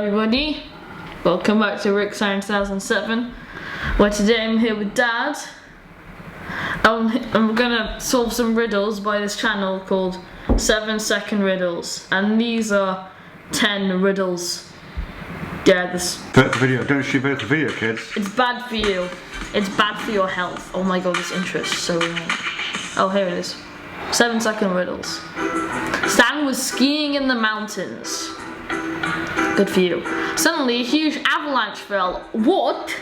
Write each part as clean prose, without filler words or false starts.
everybody, welcome back to Rick Science 2007, where today I'm here with Dad. I'm gonna solve some riddles by this channel called 7-second riddles, and these are 10 riddles. Yeah, this... Vertical video, don't shoot vertical video, kids. It's bad for you. It's bad for your health. Oh my god, this intro is so annoying. Oh, here it is. 7-second riddles. Stan was skiing in the mountains. Good for you. Suddenly, a huge avalanche fell. What?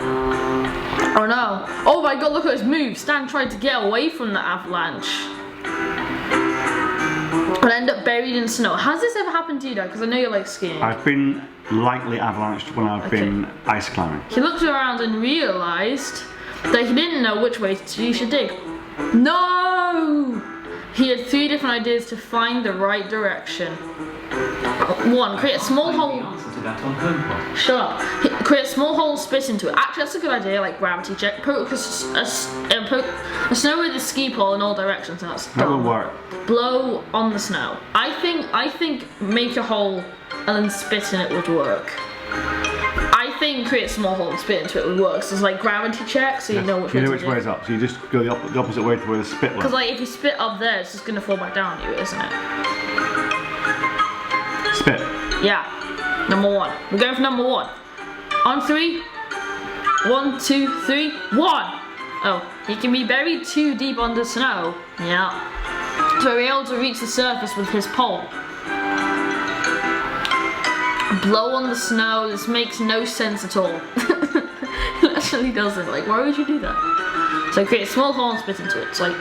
Oh no. Oh my god, look at his move. Stan tried to get away from the avalanche. And ended up buried in snow. Has this ever happened to you, Dad? Because I know you like skiing. I've been lightly avalanched when I've been ice climbing. He looked around and realised that he didn't know which way he should dig. No! He had 3 different ideas to find the right direction. 1. Create a small hole. Shut up. Create a small hole, spit into it. Actually, that's a good idea, like gravity check. Poke a snow with a ski pole in all directions. That's that will work. Blow on the snow. I think make a hole and then spit in it would work. I think create a small hole and spit into it would work. So it's like gravity check, so you know which way to do. You know which way is up, so you just go the opposite way to where the spit was. Because like if you spit up there, it's just gonna fall back down on you, isn't it? Spit. Yeah. Number 1. We're going for number 1. On 3. 1, 2, 3, 1. Oh, he can be buried too deep under snow. Yeah. So we're able to reach the surface with his pole. Blow on the snow. This makes no sense at all. It actually doesn't. Like, why would you do that? So create a small hole and spit into it. It's like,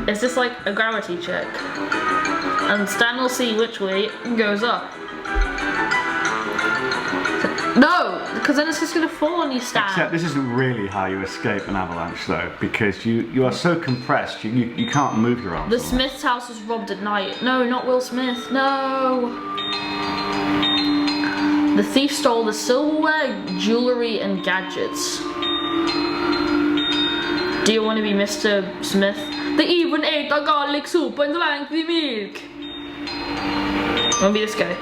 it's just like a gravity check. And Stan will see which way it goes up. No, because then it's just going to fall on you, Stan. Except this isn't really how you escape an avalanche, though, because you are so compressed, you can't move your arms. The Smith's house was robbed at night. No, not Will Smith. No. The thief stole the silverware, jewellery, and gadgets. Do you want to be Mr. Smith? They even ate the garlic soup and drank the milk. I want to be this guy.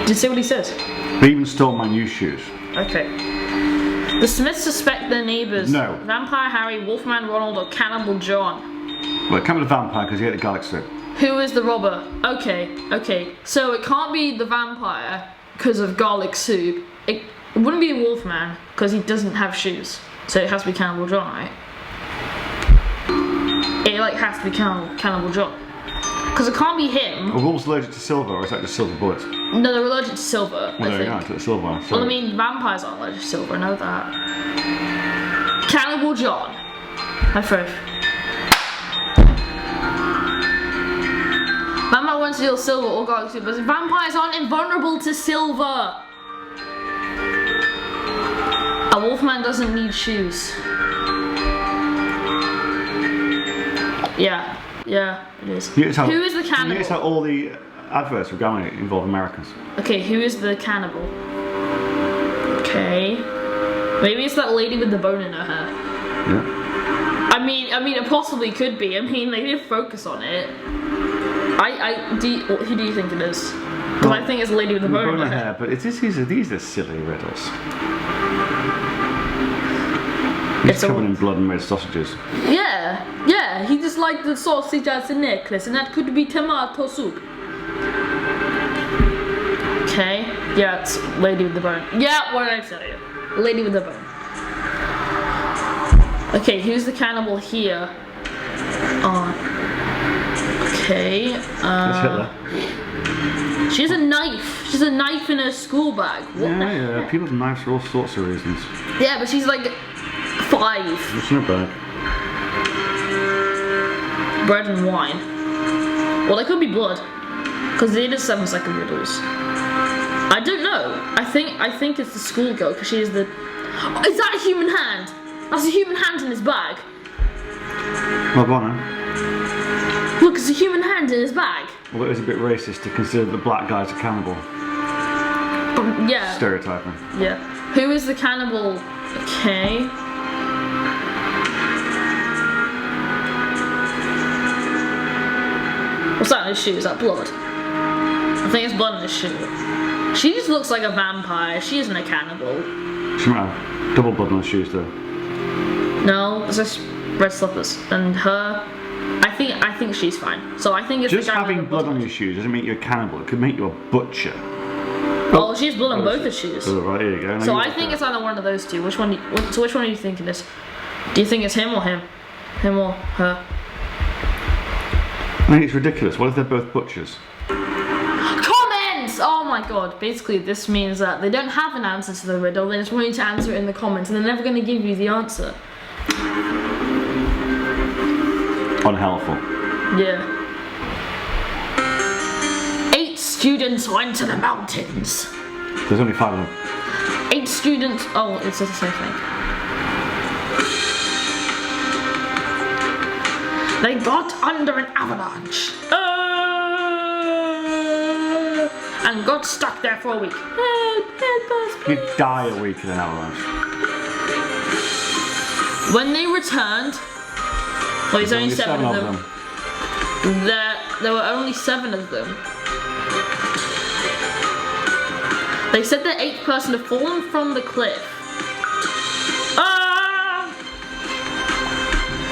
Did you see what he says? They even stole my new shoes. Okay. The Smiths suspect their neighbours. No. Vampire Harry, Wolfman Ronald, or Cannibal John. Well, it can't be the vampire because he ate the garlic soup. Who is the robber? Okay. So it can't be the vampire because of garlic soup. It wouldn't be the Wolfman because he doesn't have shoes. So it has to be Cannibal John, right? It like has to be Cannibal John. Because it can't be him. Are wolves allergic to silver, or is that just silver bullets? No, they're allergic to silver. Well, there you go, to silver. Well, I mean, vampires aren't allergic to silver, I know that. Cannibal John. High five. Vampire wants to steal silver or garlic soup, but vampires aren't invulnerable to silver. A wolfman doesn't need shoes. Yeah, it is. Who is the cannibal? Notice how all the adverts for Gamma involve Americans. Okay, who is the cannibal? Okay. Maybe it's that lady with the bone in her hair. Yeah. I mean, it possibly could be. I mean, they did focus on it. Who do you think it is? Because I think it's a lady with the bone in her hair. But these are silly riddles. He's covered in blood and red sausages. Yeah, he just liked the sausage as a necklace, and that could be tomato soup. Okay, yeah, it's lady with the bone. Yeah, what did I tell you? Lady with the bone. Okay, who's the cannibal here? Okay, That's Hitler. She has a knife. She's a knife in her school bag. What the heck? People have knives for all sorts of reasons. Yeah, but she's like 5. It's not bad. Bread and wine. Well, they could be blood, because they did 7-second riddles. I don't know. I think it's the schoolgirl, because she is the... Oh, is that a human hand? That's a human hand in his bag. Well, go on then. Look, it's a human hand in his bag. Well, it is a bit racist to consider the black guy's a cannibal. Yeah. Stereotyping. Yeah. Who is the cannibal? Okay. What's that in his shoes? Is that blood? I think it's blood on his shoe. She just looks like a vampire. She isn't a cannibal. She might have double blood on her shoes though. No, it's just red slippers. And her, I think she's fine. So I think it's just the guy with having the blood on your shoes doesn't make you a cannibal. It could make you a butcher. Oh, she has blood on both her shoes. Oh, right, here you go. Now So you I look think at it's either one of those two. Which one are you thinking is? Do you think it's him or him? Him or her? I think it's ridiculous. What if they're both butchers? Comments! Oh my god. Basically, this means that they don't have an answer to the riddle. They just want you to answer it in the comments, and they're never going to give you the answer. Unhelpful. Yeah. 8 students went to the mountains. There's only 5 of them. 8 students. Oh, it's the same thing. They got under an avalanche. And got stuck there for a week. Help us, You please. die a week in an avalanche. When they returned, well, there's only 7 of them. There were only 7 of them. They said the 8th person had fallen from the cliff.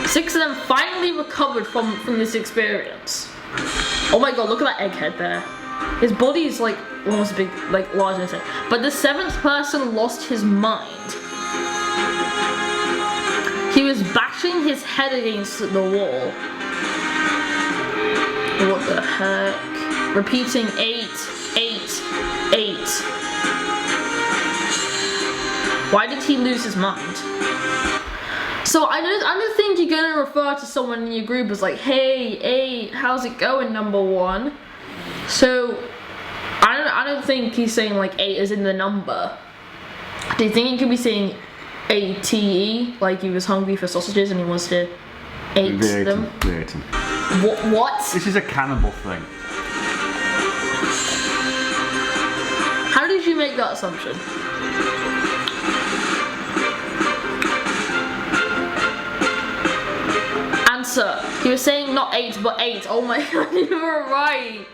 6 of them finally recovered from this experience. Oh my god, look at that egghead there. His body is like almost big, like large in his head. But the 7th person lost his mind. He was bashing his head against the wall. What the heck? Repeating 8, 8, 8. Why did he lose his mind? So I don't think you're gonna refer to someone in your group as like, hey, 8, how's it going, number 1? So I don't think he's saying like 8 as in the number. Do you think he could be saying ATE, like he was hungry for sausages and he wants to eat them? What? This is a cannibal thing. How did you make that assumption? Answer. He was saying not 8 but 8. Oh my god, you were right.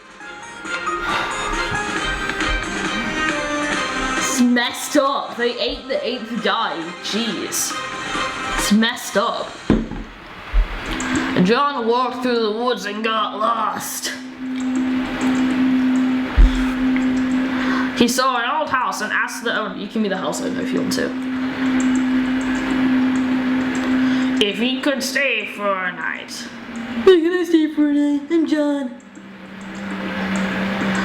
It's messed up. They ate the 8th guy. Jeez. It's messed up. John walked through the woods and got lost. He saw an old house and asked the owner, you can be the house owner if you want to, if he could stay for a night. Where can I stay for a night? I'm John.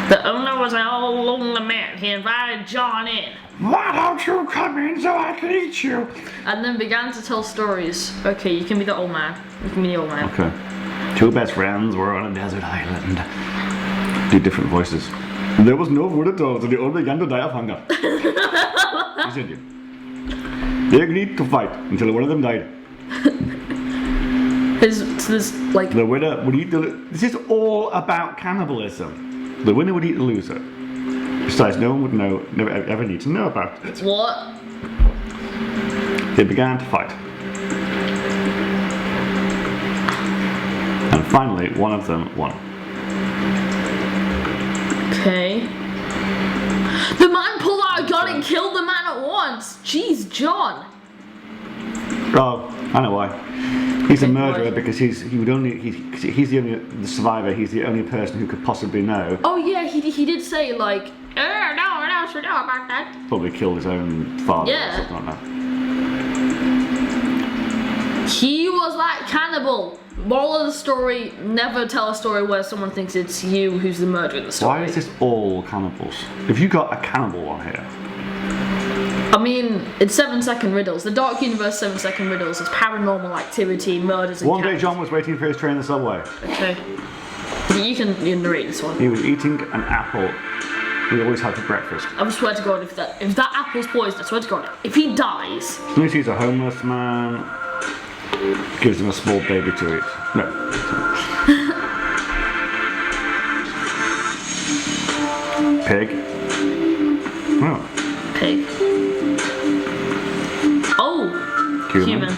The owner was an old lonely man. He invited John in. Why don't you come in so I can eat you? And then began to tell stories. Okay, you can be the old man. You can be the old man. Okay. 2 best friends were on a desert island. Do different voices. There was no food at all, so they all began to die of hunger. Continue. They agreed to fight until one of them died. Like the winner would eat the. This is all about cannibalism. The winner would eat the loser. Besides, no one would know, never ever need to know about it. What? They began to fight. And finally, one of them won. Okay. The man pulled out a gun and killed the man at once. Jeez, John. Oh, I know why. He's a murderer because he's the only survivor. He's the only person who could possibly know. Oh yeah, he did say like, no one else should know about that. Probably killed his own father or something like that. He was that cannibal. Moral of the story: never tell a story where someone thinks it's you who's the murderer in the story. Why is this all cannibals? Have you got a cannibal on here? I mean, it's 7-second riddles. The Dark Universe 7-second riddles is paranormal activity, murders, and One day John was waiting for his train in the subway. Okay. You can narrate this one. He was eating an apple we always had for breakfast. I swear to God, if that apple's poisoned, I swear to God, if he dies. He sees a homeless man, gives him a small baby to eat. No. Pig. Oh. Pig. Oh! Human.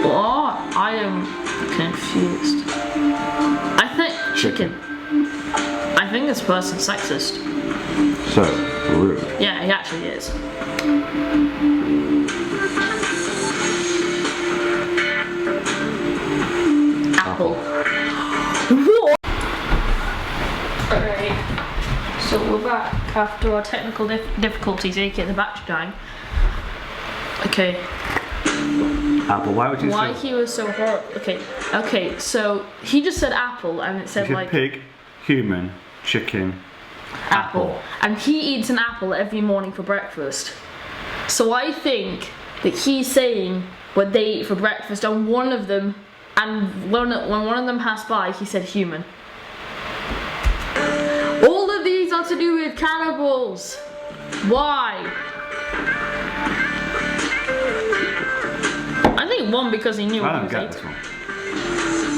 Oh, I am confused. I think chicken. I think think this person's sexist. So rude. Yeah, he actually is. Apple. What? Alright. So we're back after our technical difficulties, aka the battery dying. Okay. Apple, why would you Why say? he was so hard? Okay, so he just said apple and it said like pig, human, chicken, apple. And he eats an apple every morning for breakfast. So I think that he's saying what they eat for breakfast on one of them, and when one of them passed by, he said human. All of these are to do with cannibals. Why? I think one because he knew what he was I don't get eating. this one.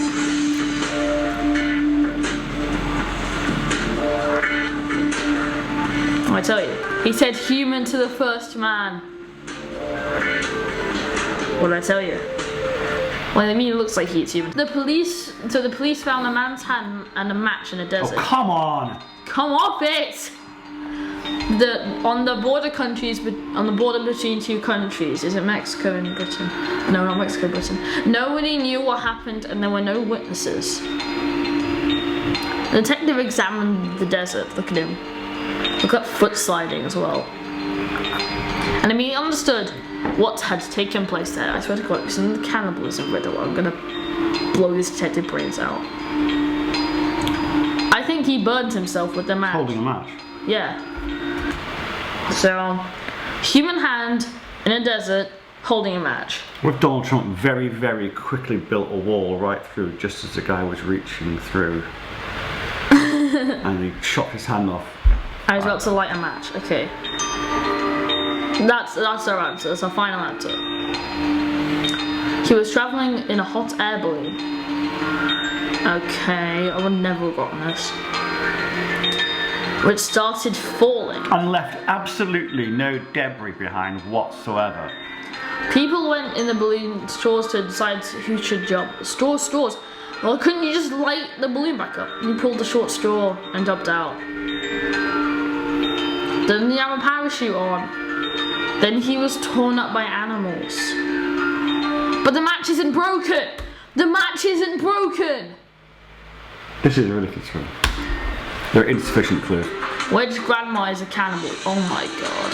I tell you, he said human to the first man. What did I tell you? Well, I mean, it looks like he eats human. The police found a man's hand and a match in a desert. Oh, come on! Come off it! On the border between two countries, is it Mexico and Britain? No, not Mexico, Britain. Nobody knew what happened and there were no witnesses. The detective examined the desert. Look at him. Look at foot sliding as well. And immediately understood what had taken place there. I swear to God, it's in the cannibalism riddle. I'm gonna blow this detective brains out. I think he burned himself with the match. Holding a match. Yeah. So, human hand in a desert holding a match. With Donald Trump very, very quickly built a wall right through just as the guy was reaching through. And he chopped his hand off. I was about to light a match. Okay. That's our answer. That's our final answer. He was traveling in a hot air balloon. Okay, I would never have gotten this. Which started falling. And left absolutely no debris behind whatsoever. People went in the balloon straws to decide who should jump. Straws. Well, couldn't you just light the balloon back up? He pulled the short straw and jumped out. Didn't he have a parachute on? Then he was torn up by animals. But the match isn't broken! The match isn't broken! This is a ridiculous one. There are insufficient clues. Which grandma is a cannibal? Oh my god.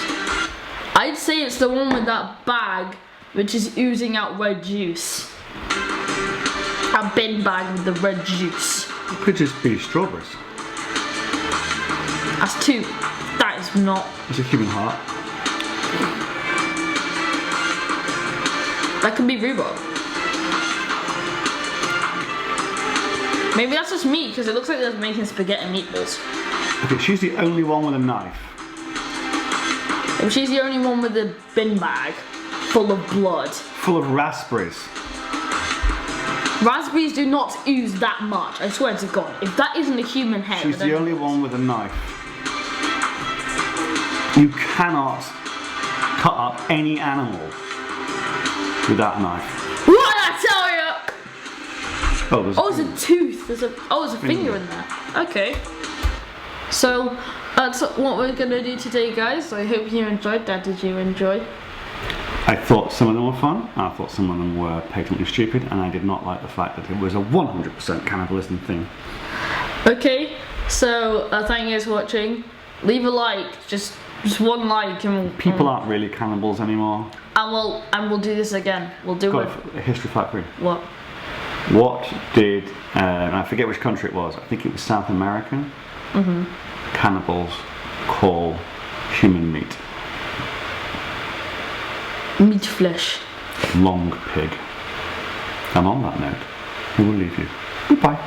I'd say it's the one with that bag which is oozing out red juice. A bin bag with the red juice. It could just be strawberries. That's two. That is not. It's a human heart. That could be rhubarb. Maybe that's just meat because it looks like they're making spaghetti meatballs. Okay, she's the only one with a knife. And she's the only one with a bin bag full of blood. Full of raspberries. Raspberries do not ooze that much, I swear to God. If that isn't a human head, She's the only one with a knife. You cannot cut up any animal with that knife. What did I tell you? Oh, there's Oh, it's a tooth. There's a finger in there. Okay. So that's what we're gonna do today, guys. I hope you enjoyed that. Did you enjoy? I thought some of them were fun, I thought some of them were patently stupid, and I did not like the fact that it was a 100% cannibalism thing. Okay, so thank you guys for watching. Leave a like, just one like, and People aren't really cannibals anymore. and we'll do this again. We'll do Got it. a history fact for you. What? What did, I forget which country it was, I think it was South America, cannibals call human meat? Meat flesh. Long pig. And on that note, we will leave you. Goodbye.